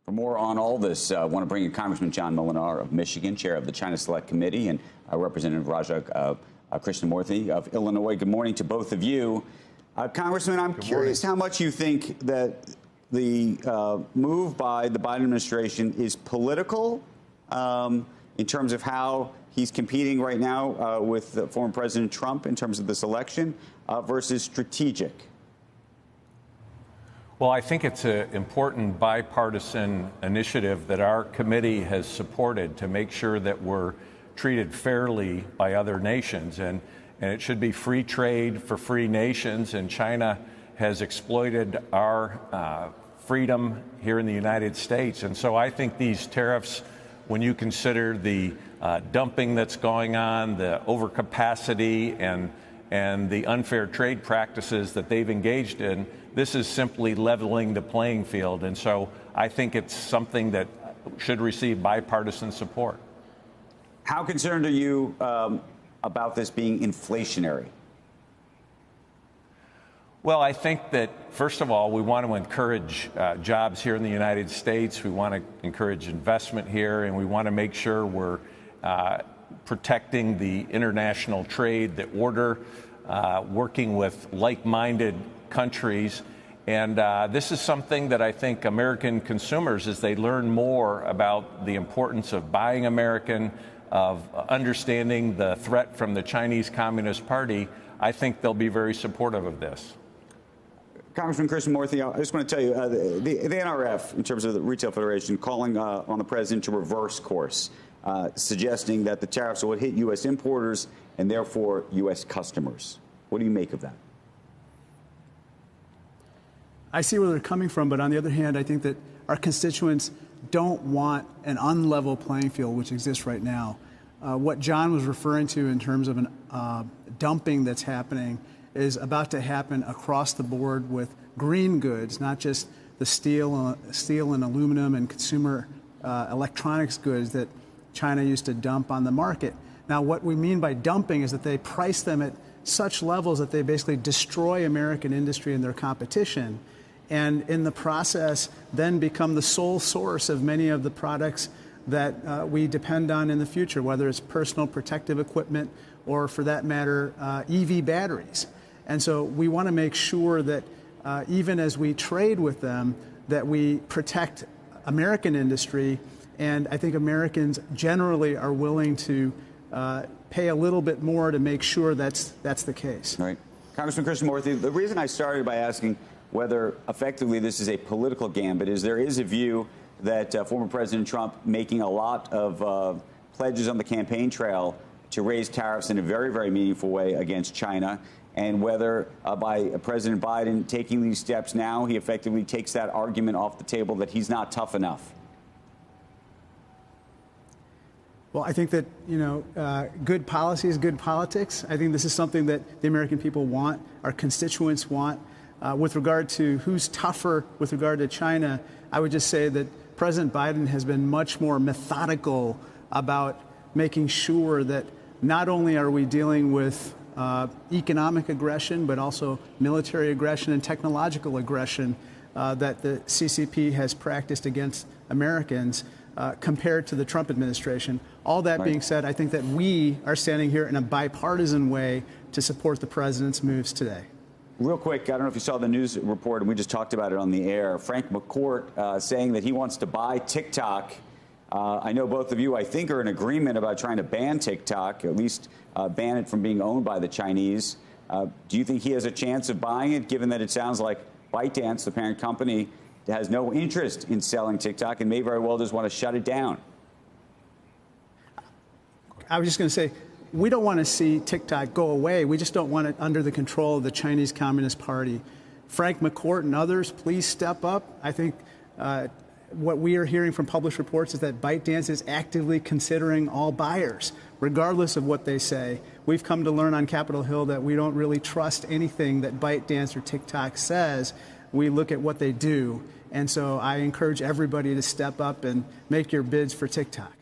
For more on all this, I want to bring in Congressman John Moolenaar of Michigan, chair of the China Select Committee, and Representative Raja Krishnamurthy of Illinois. Good morning to both of you. Congressman, I'm curious how much you think that the move by the Biden administration is political in terms of how he's competing right now with former President Trump in terms of this election versus strategic. Well, I think it's an important bipartisan initiative that our committee has supported to make sure that we're treated fairly by other nations. And it should be free trade for free nations. And China has exploited our freedom here in the United States. And so I think these tariffs, when you consider the dumping that's going on, the overcapacity and the unfair trade practices that they've engaged in, this is simply leveling the playing field. And so I think it's something that should receive bipartisan support. How concerned are you about this being inflationary? Well, I think that, first of all, we want to encourage jobs here in the United States. We want to encourage investment here, and we want to make sure we're protecting the international trade, the order, working with like-minded countries. And this is something that I think American consumers, as they learn more about the importance of buying American, of understanding the threat from the Chinese Communist Party, I think they'll be very supportive of this. Congressman Krishnamurthy, I just want to tell you, the NRF, in terms of the Retail Federation, calling on the president to reverse course, suggesting that the tariffs will hit U.S. importers and therefore U.S. customers. What do you make of that? I see where they're coming from, but on the other hand, I think that our constituents don't want an unlevel playing field, which exists right now. What John was referring to in terms of an dumping that's happening is about to happen across the board with green goods, not just the steel and aluminum and consumer electronics goods that China used to dump on the market. Now, what we mean by dumping is that they price them at such levels that they basically destroy American industry and their competition, and in the process then become the sole source of many of the products that we depend on in the future, whether it's personal protective equipment or, for that matter, EV batteries. And so we want to make sure that even as we trade with them, that we protect American industry. And I think Americans generally are willing to pay a little bit more to make sure that's the case. Right. Congressman Krishnamurthy, the reason I started by asking whether effectively this is a political gambit is there is a view that former President Trump making a lot of pledges on the campaign trail to raise tariffs in a very, very meaningful way against China, and whether by President Biden taking these steps now, he effectively takes that argument off the table that he's not tough enough. Well, I think that, good policy is good politics. I think this is something that the American people want, our constituents want. With regard to who's tougher with regard to China, I would just say that President Biden has been much more methodical about making sure that not only are we dealing with economic aggression, but also military aggression and technological aggression that the CCP has practiced against Americans compared to the Trump administration. All that being said, I think that we are standing here in a bipartisan way to support the president's moves today. Real quick, I don't know if you saw the news report, and we just talked about it on the air. Frank McCourt saying that he wants to buy TikTok. I know both of you, I think, are in agreement about trying to ban TikTok, at least ban it from being owned by the Chinese. Do you think he has a chance of buying it, given that it sounds like ByteDance, the parent company, has no interest in selling TikTok and may very well just want to shut it down? I was just going to say, we don't want to see TikTok go away. We just don't want it under the control of the Chinese Communist Party. Frank McCourt and others, please step up. I think what we are hearing from published reports is that ByteDance is actively considering all buyers, regardless of what they say. We've come to learn on Capitol Hill that we don't really trust anything that ByteDance or TikTok says. We look at what they do. And so I encourage everybody to step up and make your bids for TikTok.